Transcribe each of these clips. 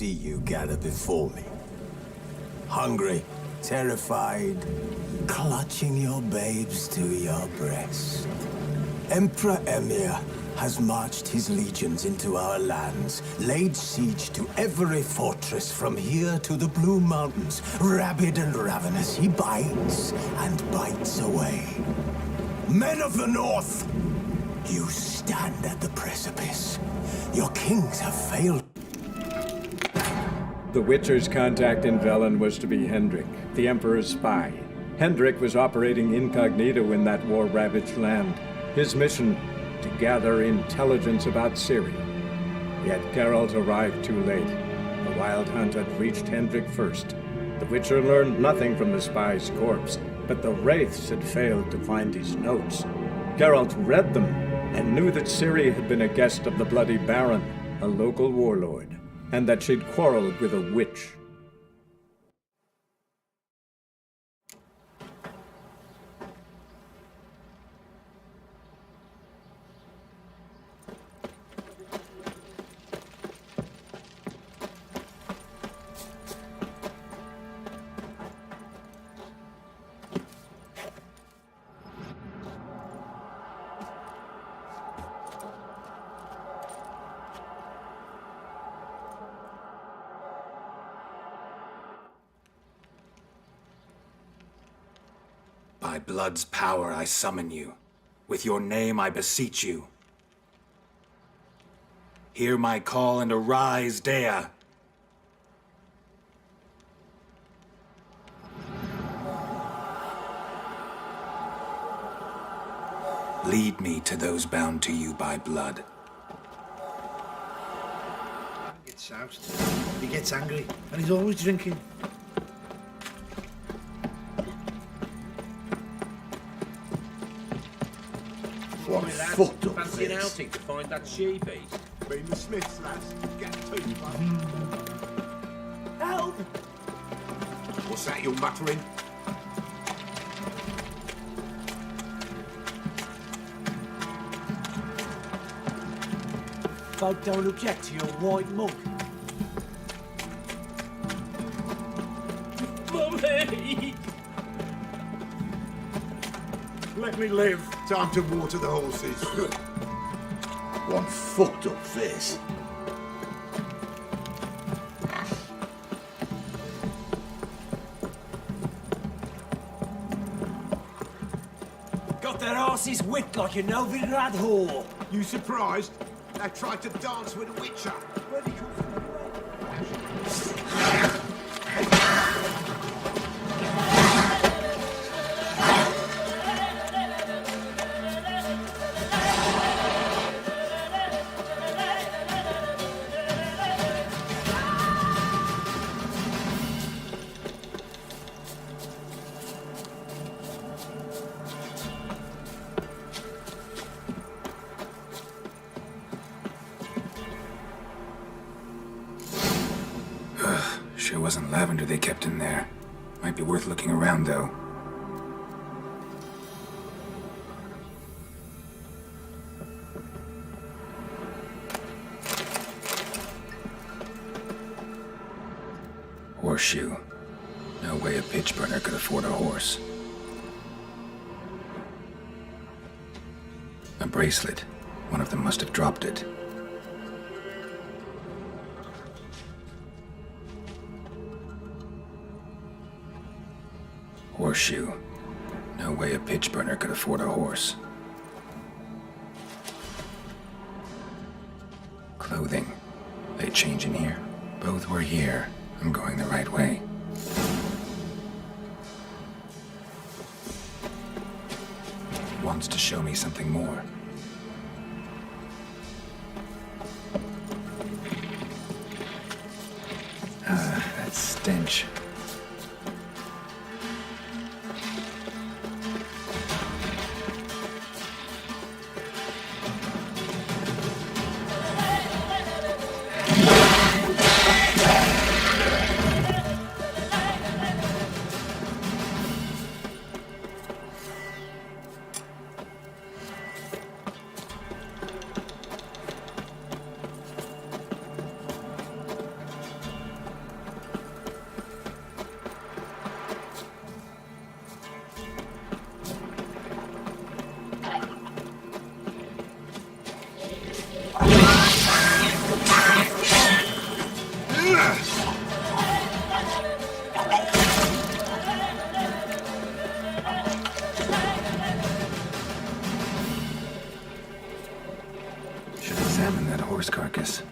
see you gather before me. Hungry, terrified, clutching your babes to your breast. Emperor Emir has marched his legions into our lands, laid siege to every fortress from here to the Blue Mountains. Rabid and ravenous, he bites and bites away. Men of the North, you stand at the precipice. Your kings have failed. The Witcher's contact in Velen was to be Hendrik, the Emperor's spy. Hendrik was operating incognito in that war-ravaged land. His mission, to gather intelligence about Ciri. Yet Geralt arrived too late. The Wild Hunt had reached Hendrik first. The Witcher learned nothing from the spy's corpse, but the Wraiths had failed to find his notes. Geralt read them and knew that Ciri had been a guest of the Bloody Baron, a local warlord, and that she'd quarreled with a witch. By blood's power I summon you. With your name I beseech you. Hear my call and arise, Dea! Lead me to those bound to you by blood. He gets soused, he gets angry, and he's always drinking. What fucked up Fancy an this? outing to find that sheathe? Been the Smiths, lads. Get to Help! What's that you're muttering? Folk don't object to your white mug. Mummy! Let me live. Time to water the horses. One fucked up face. Got their asses whipped like a Novigrad whore. You surprised? They tried to dance with a Witcher. Sure wasn't lavender they kept in there. Might be worth looking around, though. Horseshoe. No way a pitch burner could afford a horse. A bracelet. One of them must have dropped it. Horseshoe. No way a pitch burner could afford a horse. Clothing. They change in here. Both were here. I'm going the right way. Wants to show me something more. That stench. horse carcass.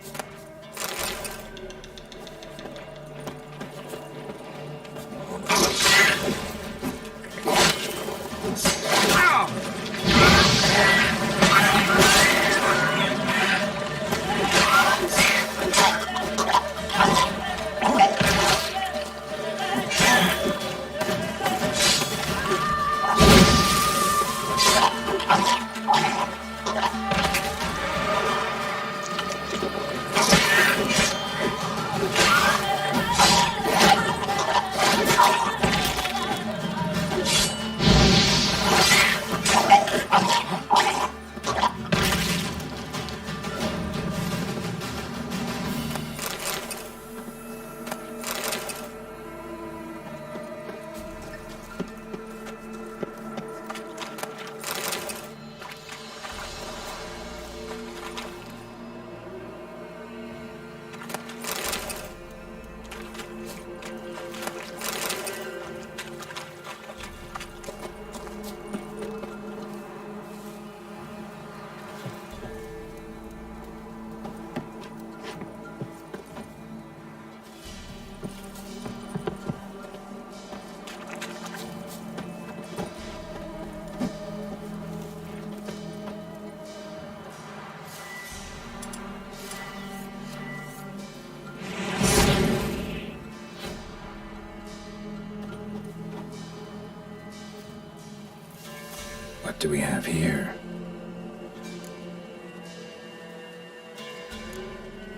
What do we have here?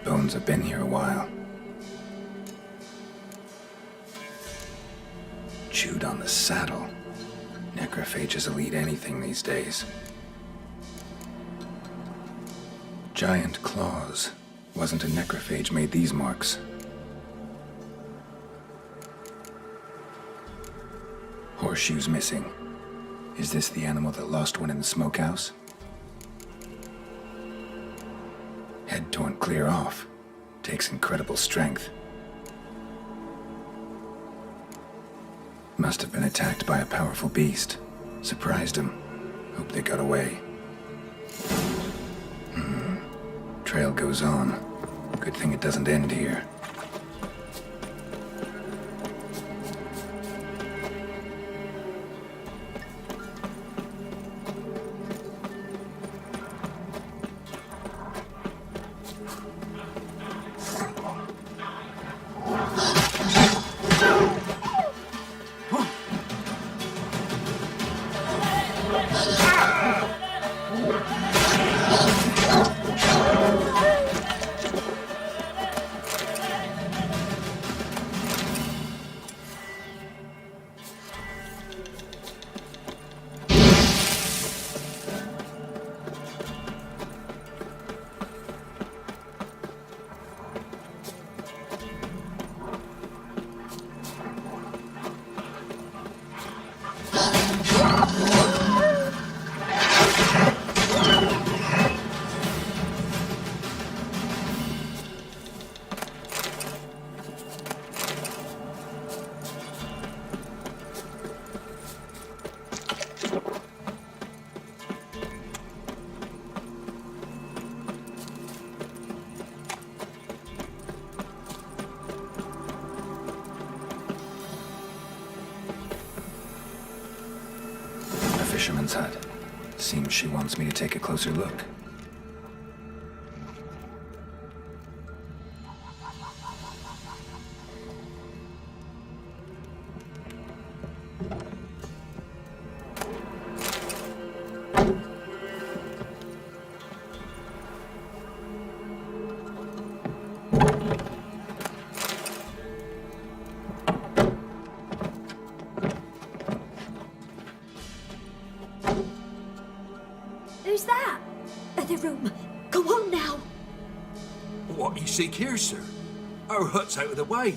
Bones have been here a while. Chewed on the saddle. Necrophages will eat anything these days. Giant claws. Wasn't a necrophage made these marks. Horseshoes missing. Is this the animal that lost one in the smokehouse? Head torn clear off. Takes incredible strength. Must have been attacked by a powerful beast. Surprised him. Hope they got away. Trail goes on. Good thing it doesn't end here. Fisherman's hut. Seems she wants me to take a closer look. Who's that? The room. Go on now. What you seek here, sir? Our hut's out of the way.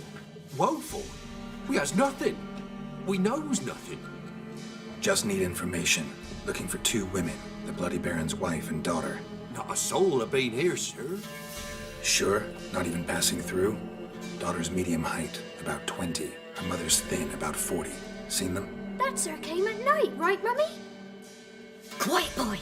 Woeful. We has nothing. We knows nothing. Just need information. Looking for 2 women. The Bloody Baron's wife and daughter. Not a soul have been here, sir. Sure? Not even passing through? Daughter's medium height, about 20. Her mother's thin, about 40. Seen them? That sir came at night, right, Mummy? Quiet, boy.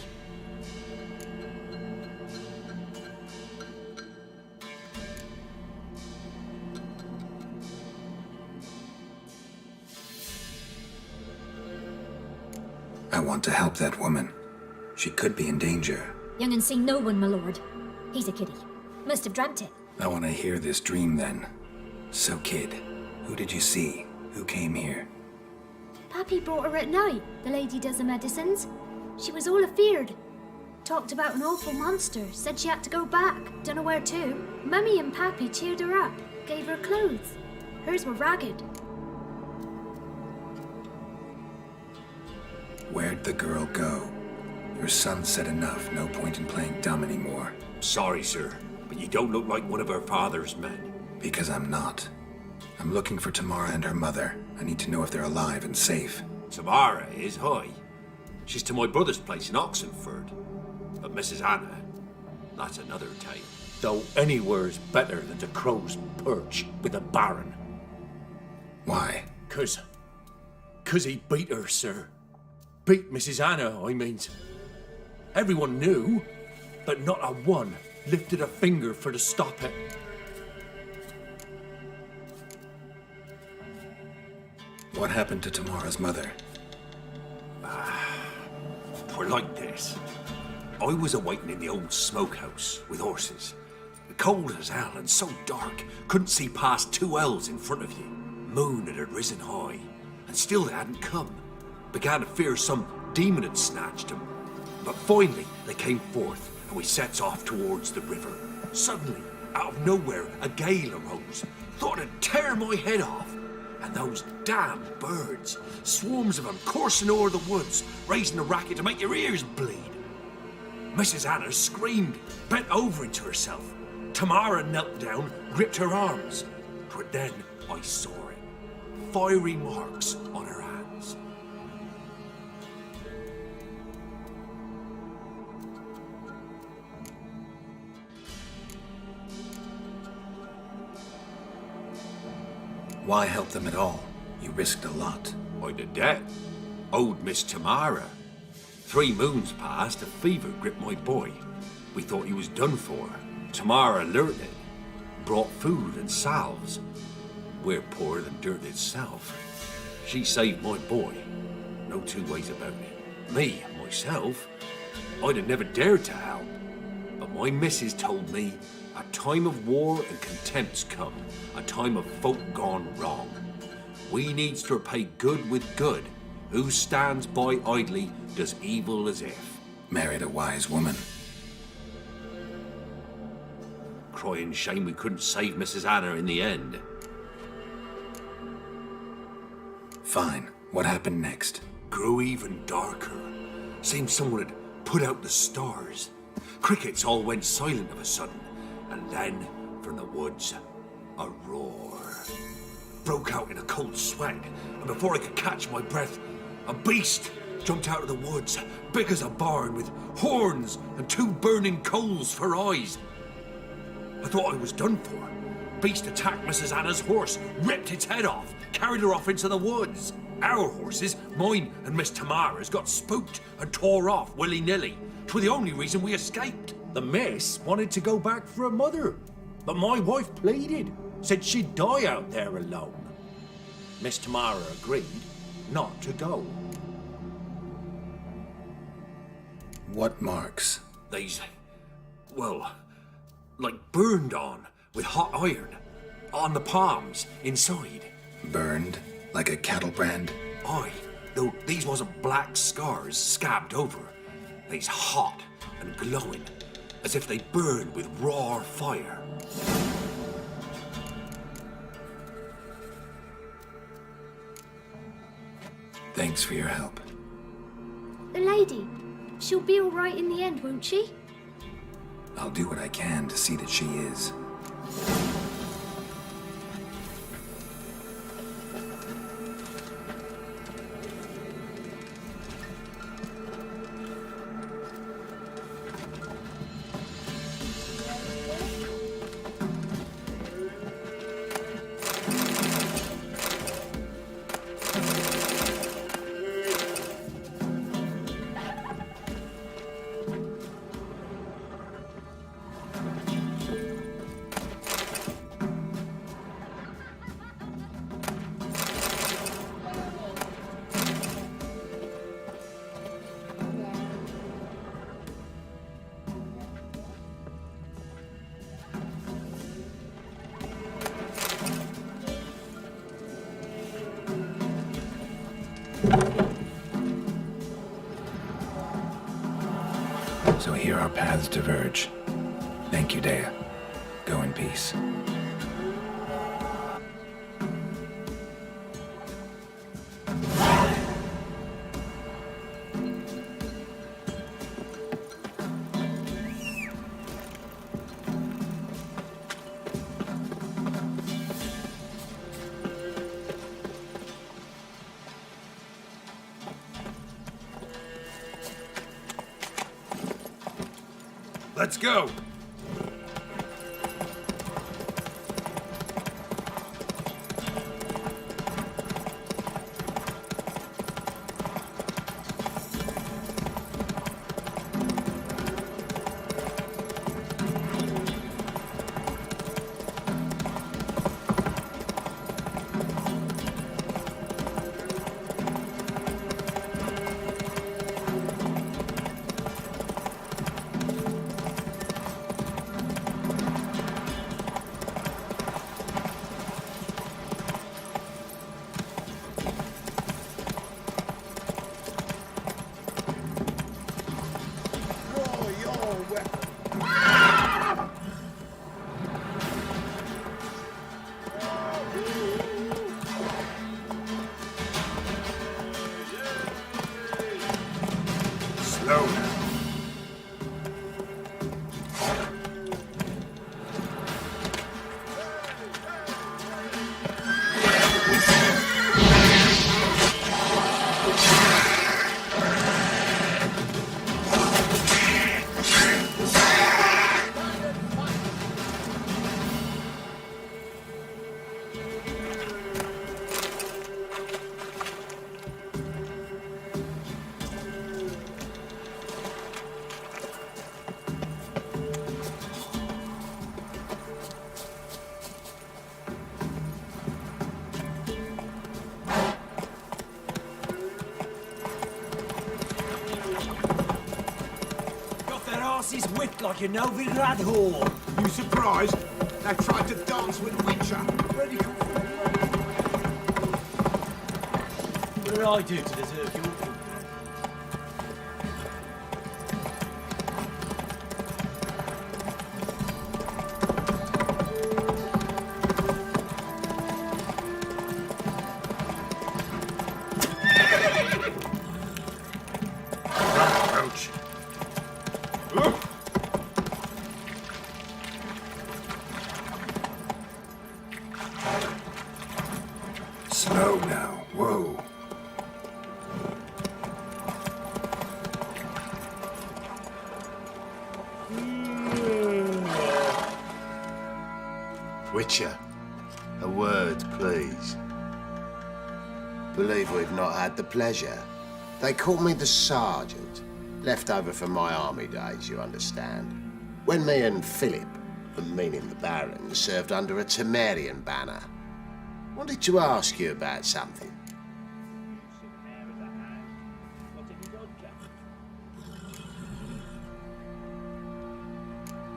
want to help that woman. She could be in danger. Young and seen no one, my lord. He's a kiddie. Must have dreamt it. I want to hear this dream then. So, kid, who did you see? Who came here? Pappy brought her at night. The lady does the medicines. She was all afeared. Talked about an awful monster. Said she had to go back. Don't know where to. Mummy and Pappy cheered her up. Gave her clothes. Hers were ragged. Where'd the girl go? Your son said enough. No point in playing dumb anymore. Sorry, sir, but you don't look like one of her father's men. Because I'm not. I'm looking for Tamara and her mother. I need to know if they're alive and safe. Tamara is, hi. She's to my brother's place in Oxenford. But Mrs. Anna, that's another tale. Though anywhere's better than the crow's perch with a baron. Why? Cause he beat her, sir. Beat Mrs. Anna, I mean. Everyone knew, but not a one lifted a finger for to stop it. What happened to Tamara's mother? We're like this. I was awaiting in the old smokehouse with horses. Cold as hell and so dark, couldn't see past 2 ells in front of you. Moon had risen high, and still they hadn't come. Began to fear some demon had snatched them. But finally they came forth, and we sets off towards the river. Suddenly, out of nowhere, a gale arose. Thought it'd tear my head off. And those damn birds, swarms of them coursing o'er the woods, raising a racket to make your ears bleed. Mrs. Anna screamed, bent over into herself. Tamara knelt down, gripped her arms. But then I saw it. Fiery marks on her hands. Why help them at all? You risked a lot. I'd a debt. Owed Miss Tamara. 3 moons passed, a fever gripped my boy. We thought he was done for. Tamara learnt it. Brought food and salves. We're poorer than dirt itself. She saved my boy. No 2 ways about it. Me, myself, I'd have never dared to help. But my missus told me a time of war and contempt's come. A time of folk gone wrong. We needs to repay good with good. Who stands by idly does evil as if. Married a wise woman. Crying shame we couldn't save Mrs. Anna in the end. Fine. What happened next? Grew even darker. Seemed someone had put out the stars. Crickets all went silent of a sudden. And then, from the woods, a roar. Broke out in a cold sweat, and before I could catch my breath, a beast jumped out of the woods, big as a barn, with horns and 2 burning coals for eyes. I thought I was done for. Beast attacked Mrs. Anna's horse, ripped its head off, carried her off into the woods. Our horses, mine and Miss Tamara's, got spooked and tore off willy-nilly. 'Twas the only reason we escaped. The miss wanted to go back for her mother, but my wife pleaded, said she'd die out there alone. Miss Tamara agreed not to go. What marks? They's, well, like burned on with hot iron. On the palms, inside. Burned? Like a cattle brand? Aye, though these wasn't black scars scabbed over. They's hot and glowing, as if they burned with raw fire. Thanks for your help. The lady. She'll be all right in the end, won't she? I'll do what I can to see that she is. So here our paths diverge. Thank you, Dea. Go in peace. Let's go! Slow now. Is whipped like a Novigrad whore. You surprised? They tried to dance with Witcher. Ready to... What did I do to deserve your company? Approach. Slow now. Whoa. Witcher, a word, please. Believe we've not had the pleasure. They call me the Sergeant. Left over from my army days, you understand. When me and Philip, meaning the Baron, served under a Temerian banner. Wanted to ask you about something.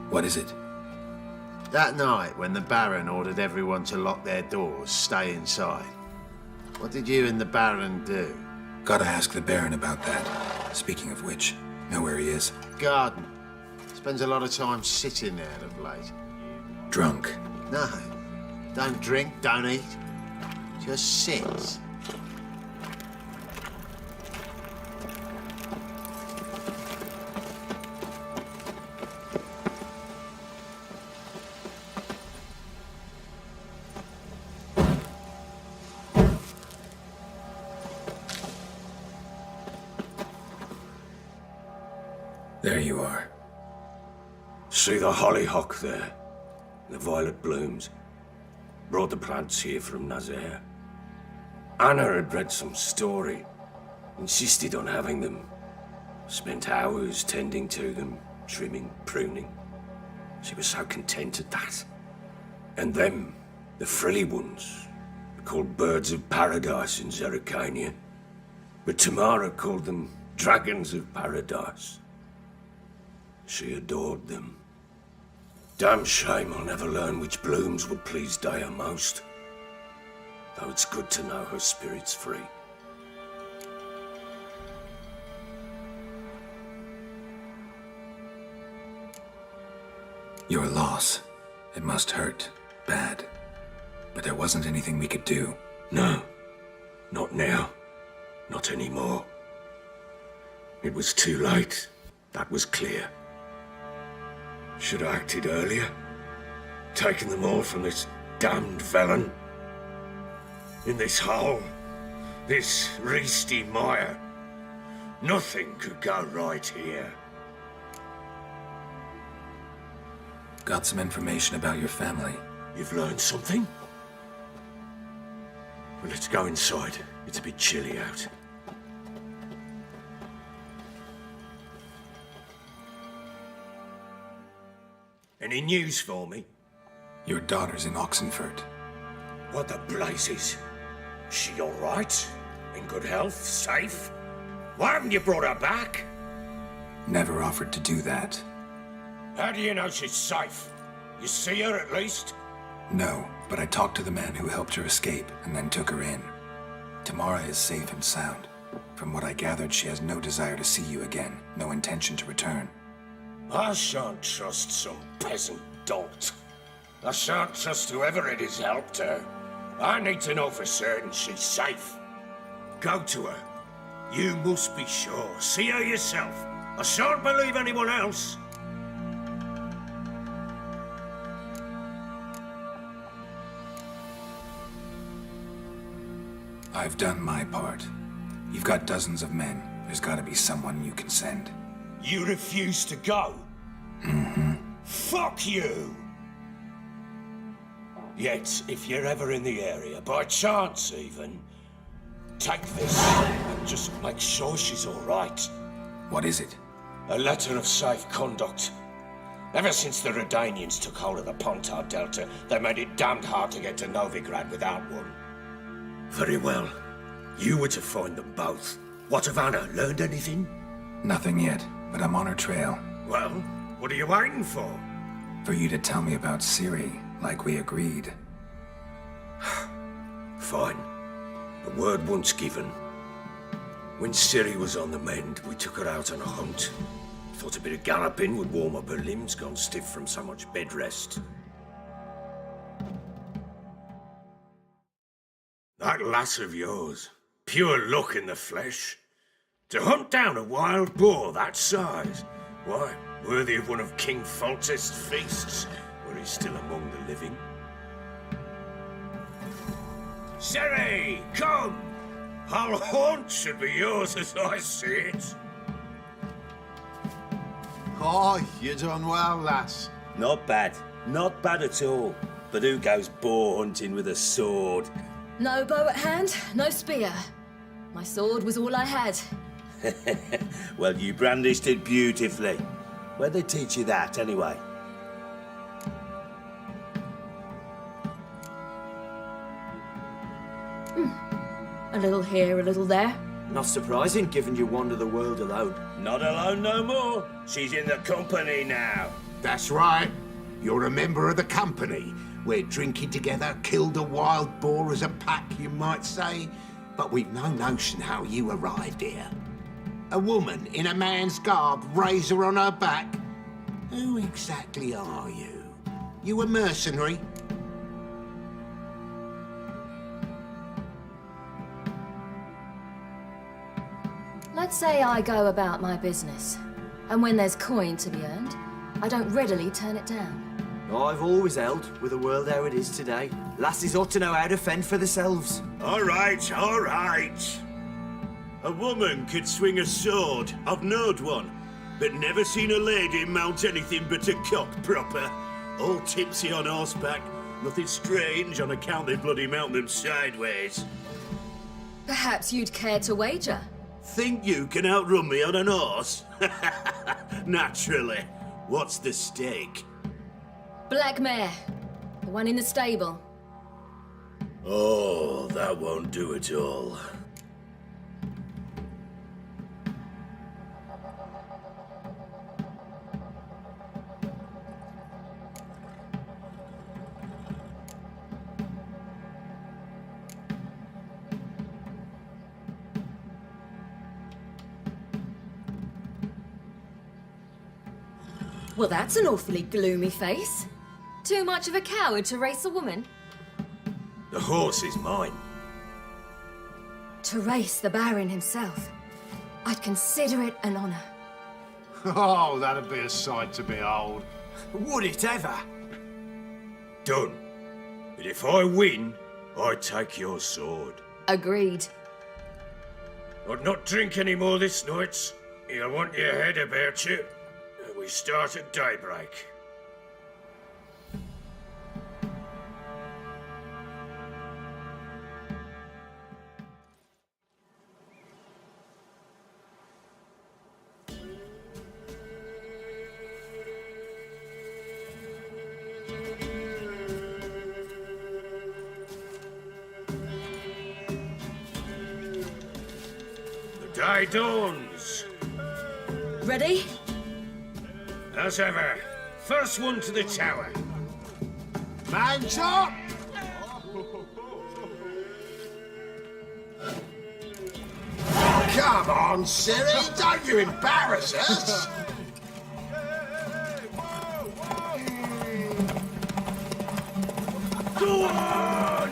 What is it? That night, when the Baron ordered everyone to lock their doors, stay inside, what did you and the Baron do? Gotta ask the Baron about that. Speaking of which, know where he is? Garden. Spends a lot of time sitting there of late. Drunk. No. Don't drink, don't eat. Just sits. There you are. See the hollyhock there? The violet blooms. Brought the plants here from Nazaire. Anna had read some story. Insisted on having them. Spent hours tending to them, trimming, pruning. She was so content at that. And them, the frilly ones, called birds of paradise in Zerrikania. But Tamara called them dragons of paradise. She adored them. Damn shame I'll never learn which blooms would please Dea most. Though it's good to know her spirit's free. Your loss. It must hurt. Bad. But there wasn't anything we could do. No. Not now. Not anymore. It was too late. That was clear. Should have acted earlier. Taken them all from this damned Velen. In this hole. This reesty mire. Nothing could go right here. Got some information about your family. You've learned something? Well, let's go inside. It's a bit chilly out. Any news for me? Your daughter's in Oxenfurt. What the blazes? She all right? In good health? Safe? Why haven't you brought her back? Never offered to do that. How do you know she's safe? You see her at least? No, but I talked to the man who helped her escape and then took her in. Tamara is safe and sound. From what I gathered, she has no desire to see you again, no intention to return. I shan't trust some peasant dolt. I shan't trust whoever it is helped her. I need to know for certain she's safe. Go to her. You must be sure. See her yourself. I shan't believe anyone else. I've done my part. You've got dozens of men. There's gotta be someone you can send. You refuse to go? Mm-hmm. Fuck you! Yet, if you're ever in the area, by chance even, take this and just make sure she's all right. What is it? A letter of safe conduct. Ever since the Redanians took hold of the Pontar Delta, they made it damned hard to get to Novigrad without one. Very well. You were to find them both. What of Anna? Learned anything? Nothing yet, but I'm on her trail. Well, what are you waiting for? For you to tell me about Ciri, like we agreed. Fine. A word once given. When Ciri was on the mend, we took her out on a hunt. Thought a bit of galloping would warm up her limbs, gone stiff from so much bed rest. That lass of yours, pure luck in the flesh. To hunt down a wild boar that size, why, worthy of one of King Foltest's feasts, where he's still among the living. Ciri, come! Our haunt should be yours as I see it. Oh, you done well, lass. Not bad. Not bad at all. But who goes boar hunting with a sword? No bow at hand, no spear. My sword was all I had. Well, you brandished it beautifully. Where'd they teach you that, anyway? A little here, a little there. Not surprising, given you wander the world alone. Not alone no more. She's in the company now. That's right. You're a member of the company. We're drinking together, killed a wild boar as a pack, you might say. But we've no notion how you arrived here. A woman in a man's garb, razor on her back. Who exactly are you? You a mercenary? Let's say I go about my business. And when there's coin to be earned, I don't readily turn it down. I've always held, with the world how it is today, lasses ought to know how to fend for themselves. All right, all right. A woman could swing a sword. I've knowed one, but never seen a lady mount anything but a cock proper. All tipsy on horseback. Nothing strange on account they bloody mount them sideways. Perhaps you'd care to wager? Think you can outrun me on an horse? Naturally. What's the stake? Black mare. The one in the stable. Oh, that won't do it all. Well, that's an awfully gloomy face. Too much of a coward to race a woman? The horse is mine. To race the Baron himself. I'd consider it an honor. Oh, that'd be a sight to behold. Would it ever? Done. But if I win, I take your sword. Agreed. I'd not drink any more this night. You'll want your head about you. We start at daybreak. The day dawns. Ready? As ever, first one to the tower. Man chop! Come on, Ciri, don't you embarrass us! Go on!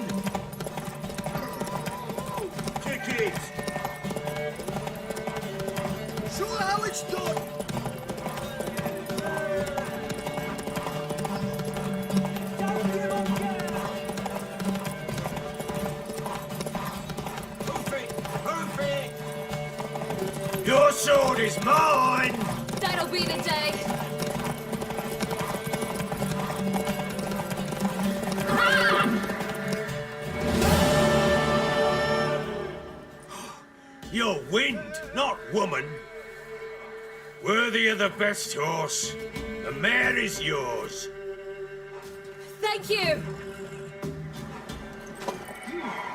Kick it! Show how it's done! Your sword is mine! That'll be the day. You're wind, not woman. Worthy of the best horse. The mare is yours. Thank you.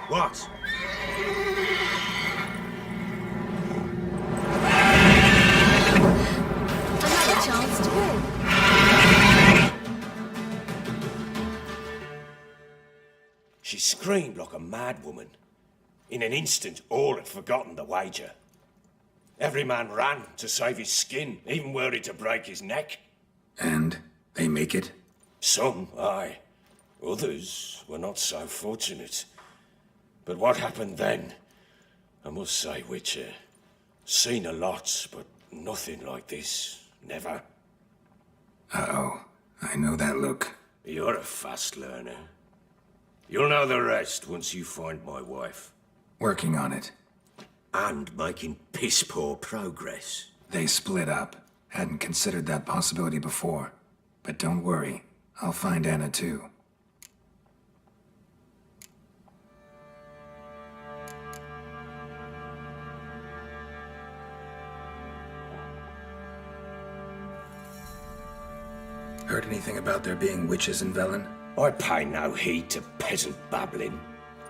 What? Another chance to win. She screamed like a mad woman. In an instant, all had forgotten the wager. Every man ran to save his skin, even were it to break his neck. And they make it? Some, aye. Others were not so fortunate. But what happened then? I must say, Witcher, seen a lot, but nothing like this. Never. Uh-oh. I know that look. You're a fast learner. You'll know the rest once you find my wife. Working on it. And making piss-poor progress. They split up. Hadn't considered that possibility before. But don't worry. I'll find Anna too. Heard anything about there being witches in Velen? I pay no heed to peasant babbling.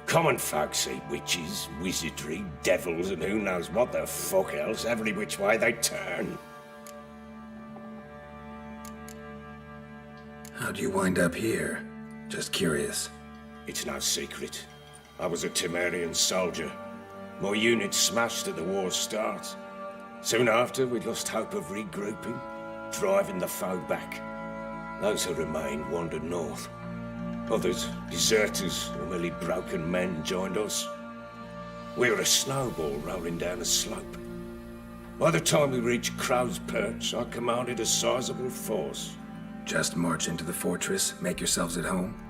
Common folk see witches, wizardry, devils, and who knows what the fuck else every which way they turn. How'd you wind up here? Just curious. It's no secret. I was a Temerian soldier. My unit smashed at the war's start. Soon after, we lost hope of regrouping, driving the foe back. Those who remained wandered north. Others, deserters or merely broken men, joined us. We were a snowball rolling down a slope. By the time we reached Crow's Perch, I commanded a sizable force. Just march into the fortress, make yourselves at home?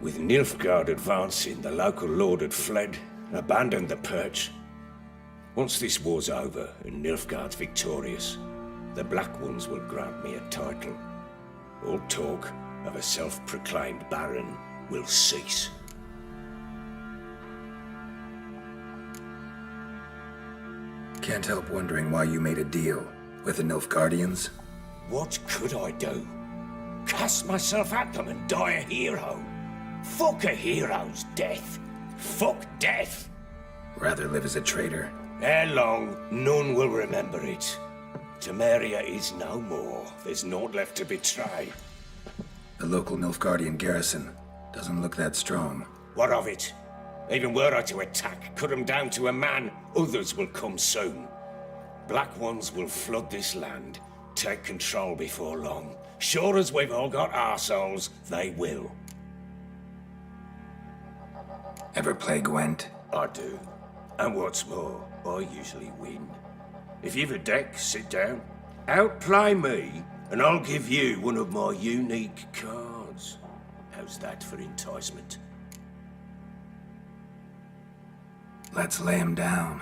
With Nilfgaard advancing, the local lord had fled, abandoned the Perch. Once this war's over and Nilfgaard's victorious, the Black Ones will grant me a title. All talk of a self-proclaimed baron will cease. Can't help wondering why you made a deal with the Nilfgaardians. What could I do? Cast myself at them and die a hero? Fuck a hero's death. Fuck death. Rather live as a traitor. Ere long, none will remember it. Temeria is no more. There's naught left to betray. The local Nilfgaardian garrison doesn't look that strong. What of it? Even were I to attack, cut them down to a man, others will come soon. Black Ones will flood this land, take control before long. Sure as we've all got arseholes, they will. Ever play Gwent? I do. And what's more, I usually win. If you've a deck, sit down. Outplay me, and I'll give you one of my unique cards. How's that for enticement? Let's lay him down.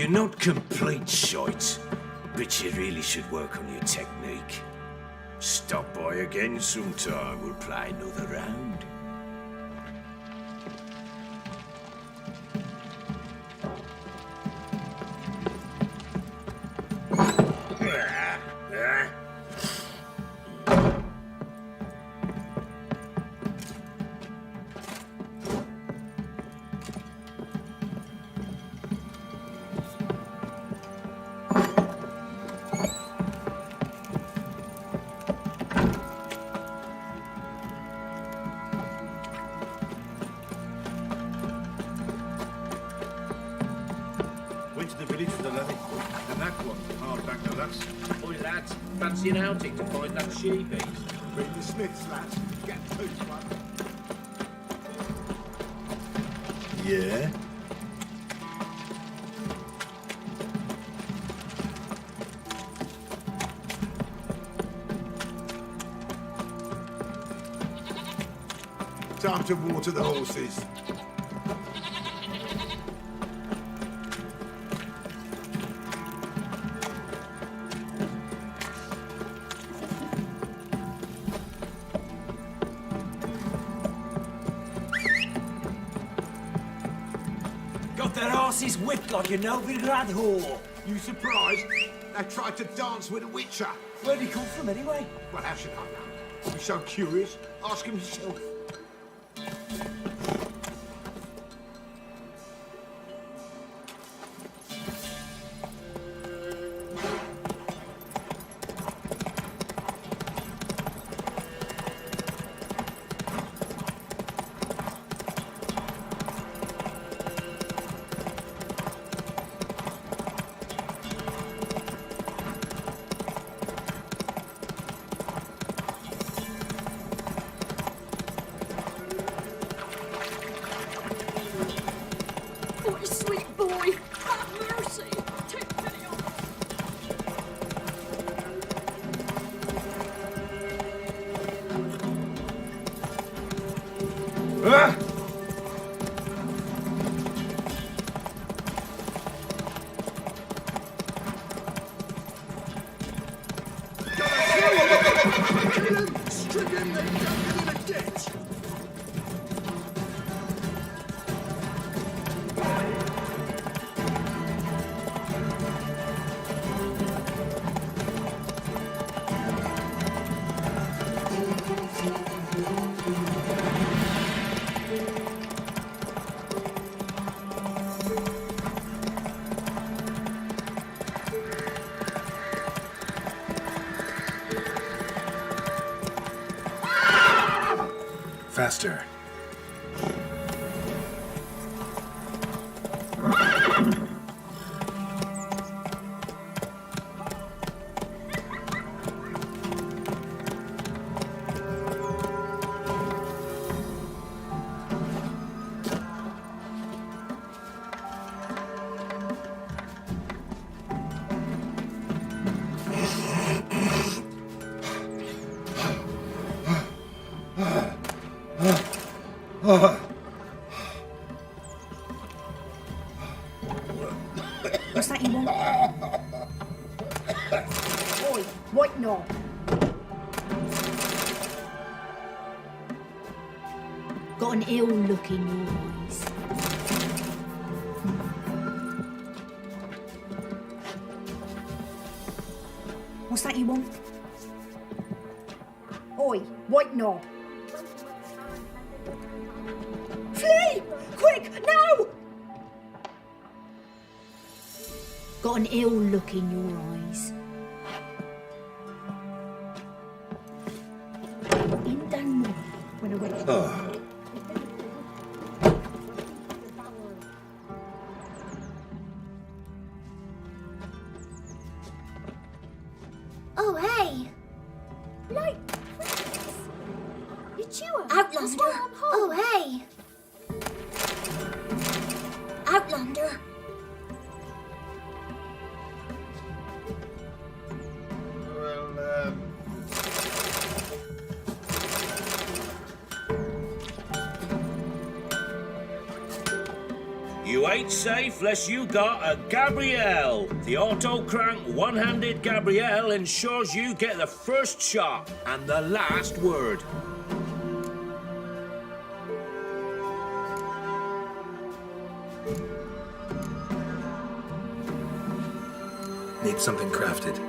You're not complete shite, but you really should work on your technique. Stop by again sometime, we'll play another round. Went to the village for the levy. And that one, hard back no lads. Oi, lads, fancy an outing to find that she-beast? Bring the smiths, lads. Get two one. Yeah? Time to water the horses. Got their asses whipped like a Novigrad whore. You surprised? They tried to dance with a Witcher. Where'd he come from anyway? Well, how should I know? You're so curious. Ask him yourself. Faster. What's that you want? Oi, what no? Got an ill look in your eyes. What's that you want? Oi, white knob. Flee! Quick, now! Got an ill look in your eyes. In down more when I went. Oh, hey! Like, you chewer. Outlander. Oh, hey! Outlander. You ain't safe less you got a Gabrielle. The auto-crank one-handed Gabrielle ensures you get the first shot and the last word. Need something crafted.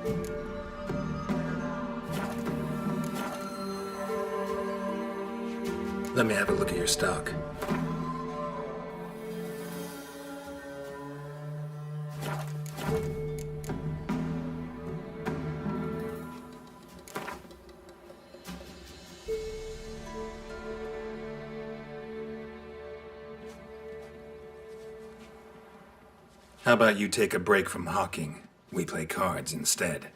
Let me have a look at your stock. How about you take a break from hawking? We play cards instead.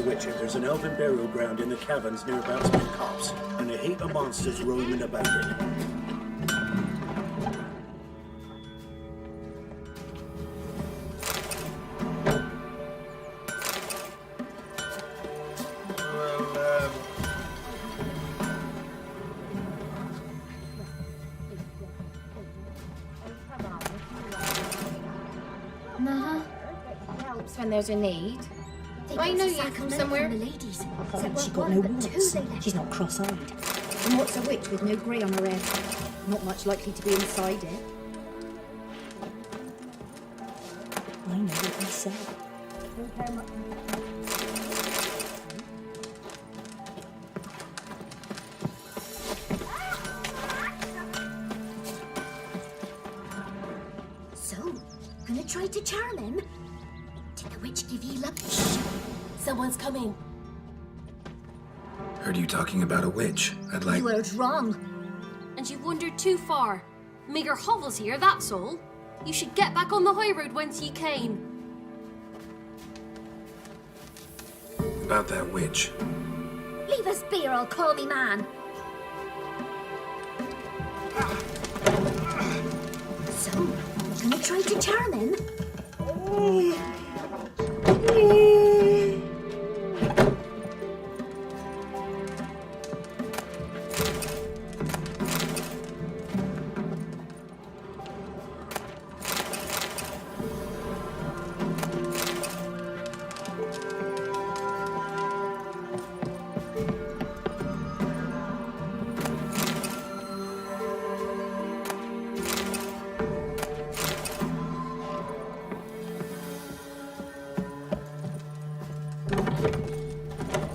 Witcher, there's an elven burial ground in the caverns near about some copse, and a heap of monsters roaming about it. Nah. Helps when there's a need. I know you from somewhere. The ladies. Said She one got no but two warts. they left. She's not cross-eyed. And what's a witch with no grey on her head? Not much likely to be inside it. I know what he said. So, gonna try to charm him? Did the witch give you luck? Someone's coming. Heard you talking about a witch. I'd like... You heard wrong. And you've wandered too far. Meager hovels here, that's all. You should get back on the high road whence ye came. About that witch. Leave us be or I'll call me man. So, gonna try to charm him?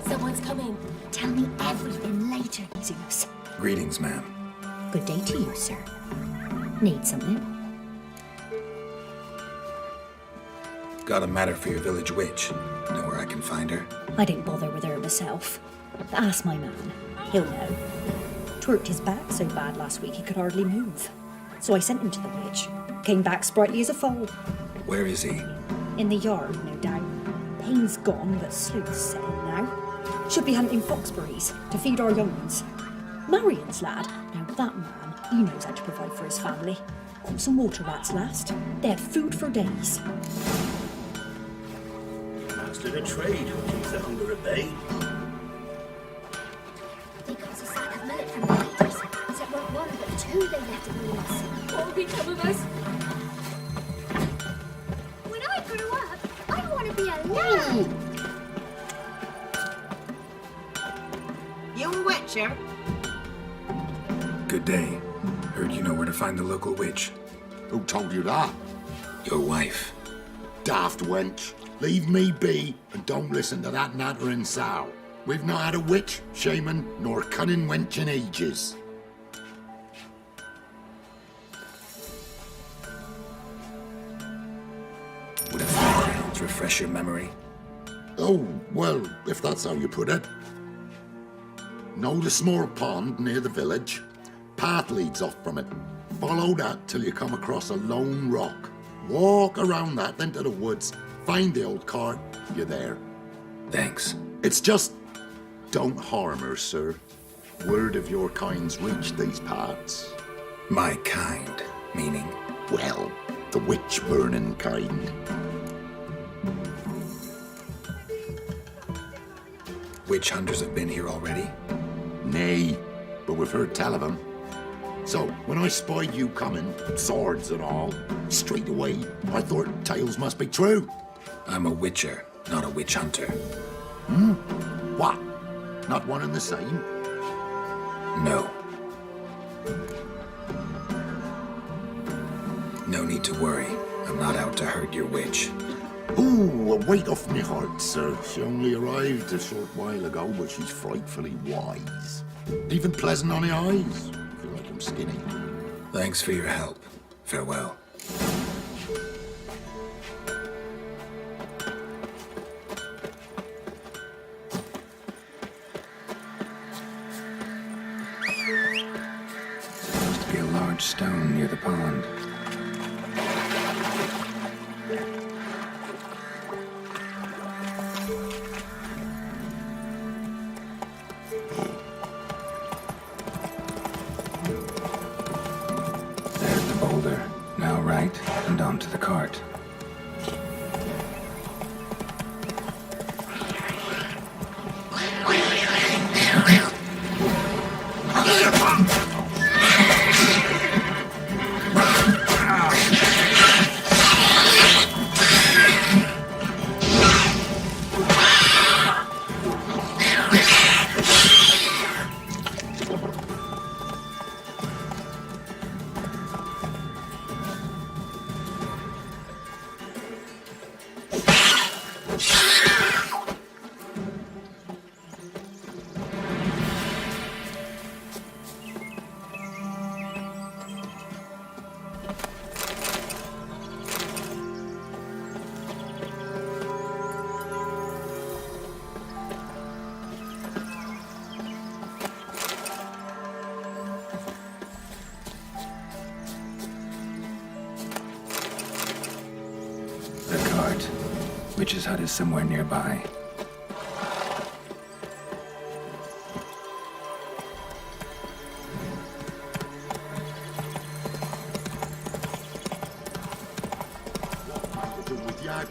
Someone's coming. Tell me everything later, Zeus. Greetings, ma'am. Good day to you, sir. Need something? Got a matter for your village witch. Know where I can find her? I didn't bother with her myself. Ask my man. He'll know. Twerked his back so bad last week he could hardly move. So I sent him to the witch. Came back sprightly as a foal. Where is he? In the yard, no doubt. Pain's gone, but sleuth's set in now. Should be hunting foxberries to feed our young ones. Marion's lad. Now that man, he knows how to provide for his family. Caught some water rats last. They had food for days. Master of trade who keeps the hunger at bay. They got a sack of millet from the ladies. Said weren't one but two they left in the woods. What will become of us? When I grew up, I want to be a lad. You a witcher? Good day. Heard you know where to find the local witch. Who told you that? Your wife. Daft wench. Leave me be and don't listen to that nattering sow. We've not had a witch, shaman, nor cunning wench in ages. Would a few grounds refresh your memory? Oh, well, if that's how you put it. Know the small pond near the village? Path leads off from it. Follow that till you come across a lone rock. Walk around that into the woods. Find the old cart. You're there. Thanks. It's just... don't harm her, sir. Word of your kind's reached these parts. My kind, meaning? Well, the witch-burning kind. Witch hunters have been here already? Nay, but we've heard tell of them. So, when I spied you coming, swords and all, straight away, I thought tales must be true. I'm a witcher, not a witch hunter. Hmm? What? Not one and the same? No. No need to worry. I'm not out to hurt your witch. Ooh, a weight off me heart, sir. She only arrived a short while ago, but she's frightfully wise. Even pleasant on the eyes. I feel like I'm skinny. Thanks for your help. Farewell. Supposed to be a large stone near the pond. onto the cart. Witch's hut is somewhere nearby.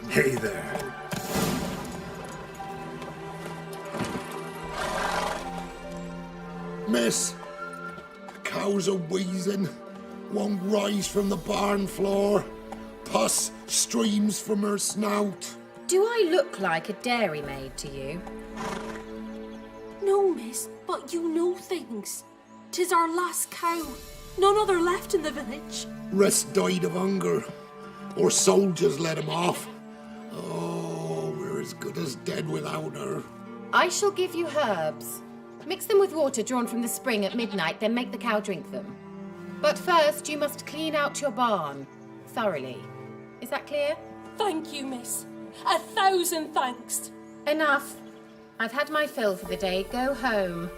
Hey there. Miss, the cows are wheezing, won't rise from the barn floor. Pus streams from her snout. Do I look like a dairymaid to you? No, miss, but you know things. 'Tis our last cow. None other left in the village. Rest died of hunger, or soldiers let him off. Oh, we're as good as dead without her. I shall give you herbs. Mix them with water drawn from the spring at midnight, then make the cow drink them. But first, you must clean out your barn thoroughly. Is that clear? Thank you, miss. 1,000 thanks. Enough. I've had my fill for the day. Go home.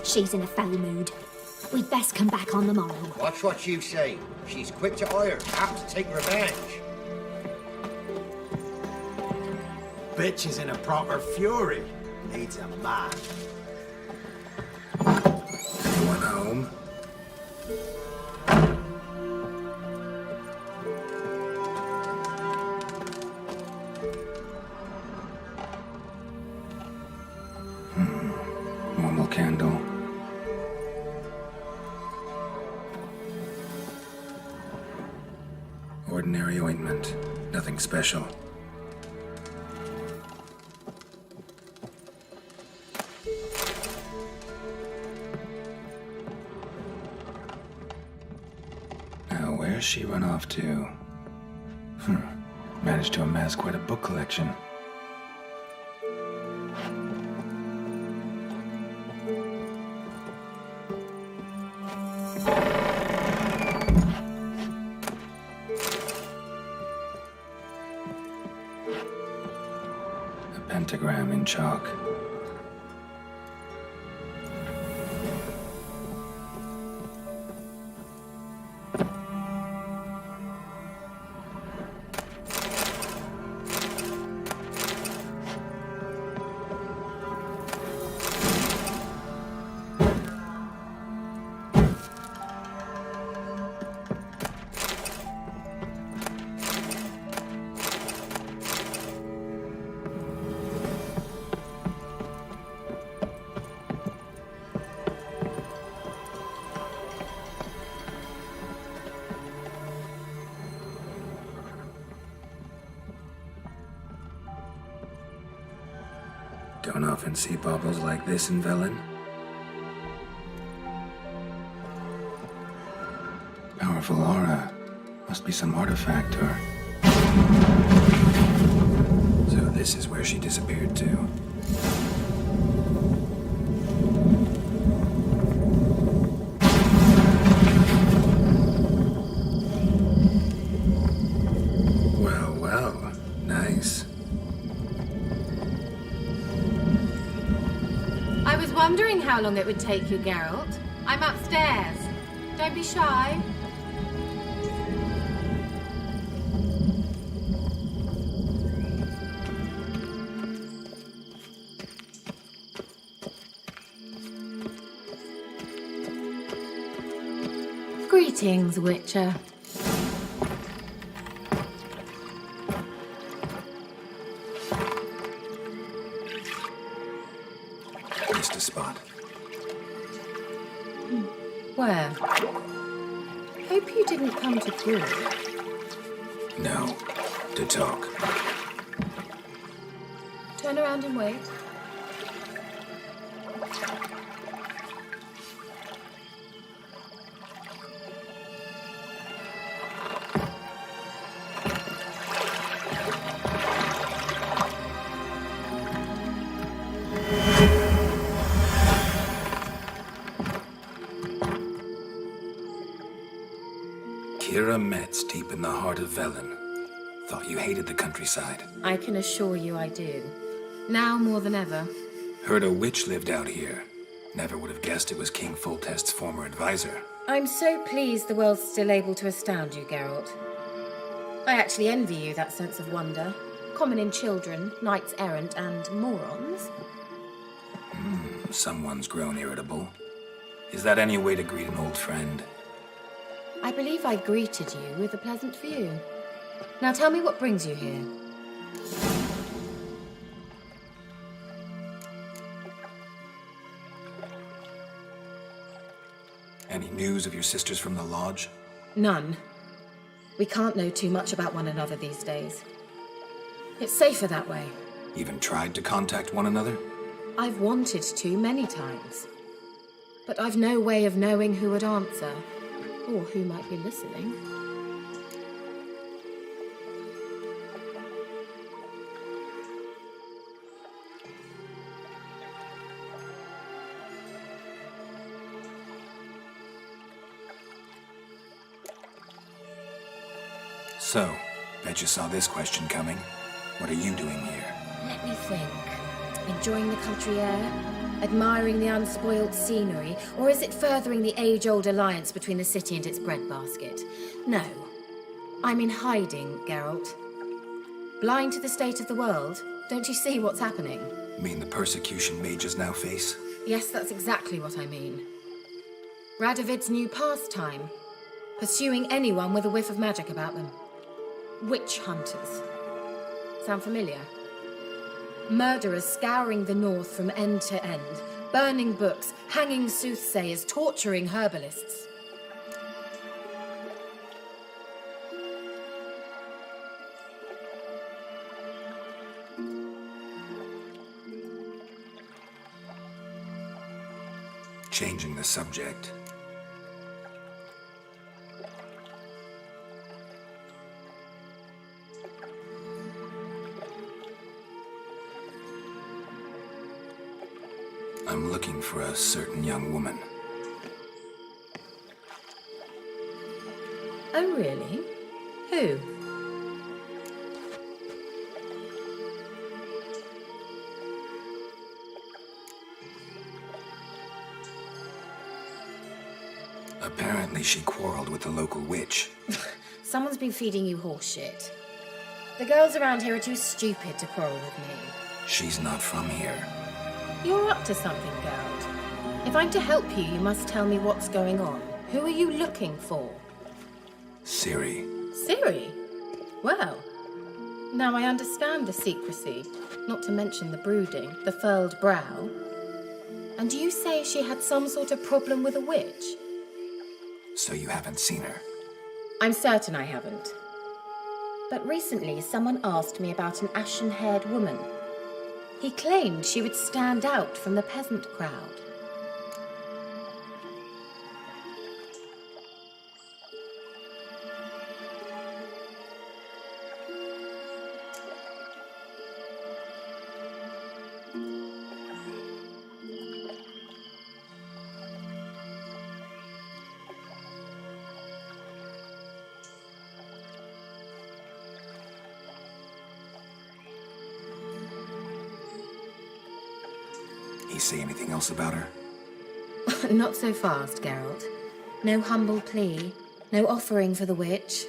She's in a foul mood. We'd best come back on the morrow. Watch what you say. She's quick to ire, apt to take revenge. Bitch is in a proper fury. Needs a man. Anyone home? Normal candle. Ordinary ointment. Nothing special. Now, where's she run off to? Managed to amass quite a book collection. A pentagram in chalk. Don't often see baubles like this in Velen. Powerful aura. Must be some artifact or... So this is where she disappeared to. Well, well. Nice. I was wondering how long it would take you, Geralt. I'm upstairs. Don't be shy. Greetings, Witcher. Missed a spot. Where? Hope you didn't come to call. No. To talk. Turn around and wait. Metz, deep in the heart of Velen. Thought you hated the countryside. I can assure you I do. Now more than ever. Heard a witch lived out here. Never would have guessed it was King Foltest's former advisor. I'm so pleased the world's still able to astound you, Geralt. I actually envy you that sense of wonder. Common in children, knights errant, and morons. Someone's grown irritable. Is that any way to greet an old friend? I believe I greeted you with a pleasant view. Now tell me what brings you here. Any news of your sisters from the lodge? None. We can't know too much about one another these days. It's safer that way. Even tried to contact one another? I've wanted to many times. But I've no way of knowing who would answer. Or who might be listening. So, bet you saw this question coming. What are you doing here? Let me think. Enjoying the country air? Admiring the unspoiled scenery? Or is it furthering the age-old alliance between the city and its breadbasket? No. I'm in hiding, Geralt. Blind to the state of the world? Don't you see what's happening? Mean the persecution mages now face? Yes, that's exactly what I mean. Radovid's new pastime. Pursuing anyone with a whiff of magic about them. Witch hunters. Sound familiar? Murderers scouring the north from end to end, burning books, hanging soothsayers, torturing herbalists. Changing the subject. I'm looking for a certain young woman. Oh, really? Who? Apparently she quarreled with the local witch. Someone's been feeding you horse shit. The girls around here are too stupid to quarrel with me. She's not from here. You're up to something, Geralt. If I'm to help you, you must tell me what's going on. Who are you looking for? Ciri. Ciri? Well, now I understand the secrecy, not to mention the brooding, the furled brow. And you say she had some sort of problem with a witch? So you haven't seen her? I'm certain I haven't. But recently, someone asked me about an ashen-haired woman. He claimed she would stand out from the peasant crowd. He say anything else about her? Not so fast, Geralt. No humble plea, no offering for the witch.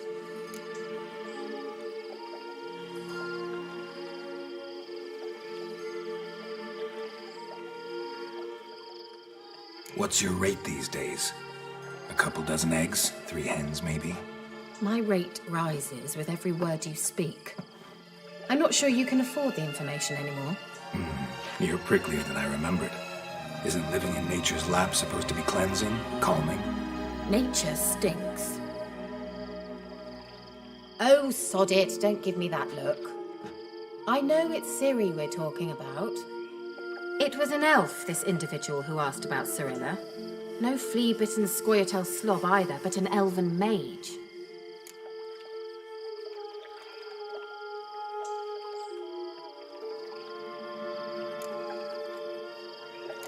What's your rate these days? A couple dozen eggs, 3 hens maybe. My rate rises with every word you speak. I'm not sure you can afford the information anymore. You're pricklier than I remembered. Isn't living in nature's lap supposed to be cleansing, calming? Nature stinks. Oh, sod it. Don't give me that look. I know it's Ciri we're talking about. It was an elf, this individual who asked about Cirilla. No flea-bitten scoia'tail slob either, but an elven mage.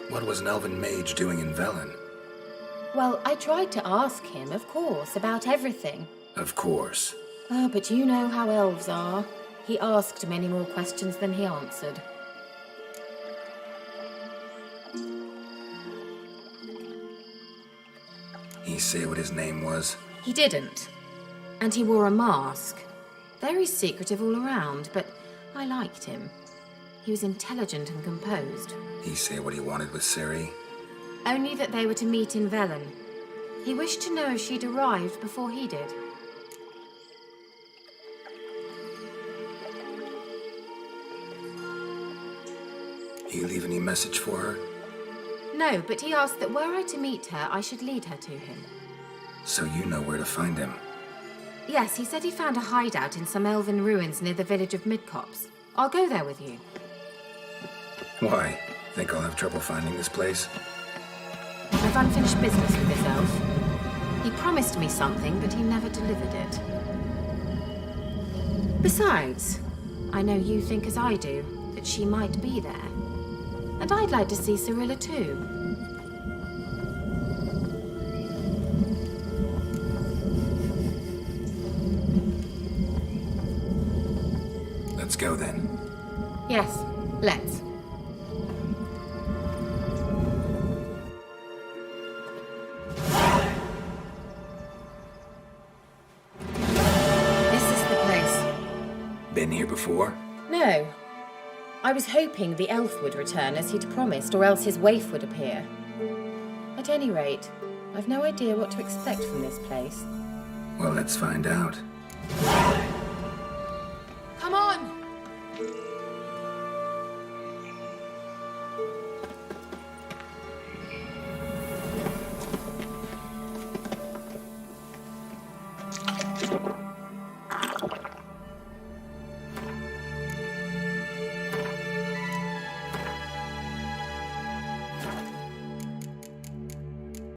What was an elven mage doing in Velen? Well, I tried to ask him, of course, about everything. Of course. Oh, but you know how elves are. He asked many more questions than he answered. He say what his name was? He didn't. And he wore a mask. Very secretive all around, but I liked him. He was intelligent and composed. He say what he wanted with Ciri? Only that they were to meet in Velen. He wished to know if she'd arrived before he did. You leave any message for her? No, but he asked that were I to meet her, I should lead her to him. So you know where to find him? Yes, he said he found a hideout in some elven ruins near the village of Midcopse. I'll go there with you. Why? Think I'll have trouble finding this place? I've unfinished business with this elf. He promised me something, but he never delivered it. Besides, I know you think as I do, that she might be there. And I'd like to see Cirilla too. Let's go then. Yes, let's. This is the place. Been here before? No. I was hoping the elf would return as he'd promised, or else his waif would appear. At any rate, I've no idea what to expect from this place. Well, let's find out. Come on!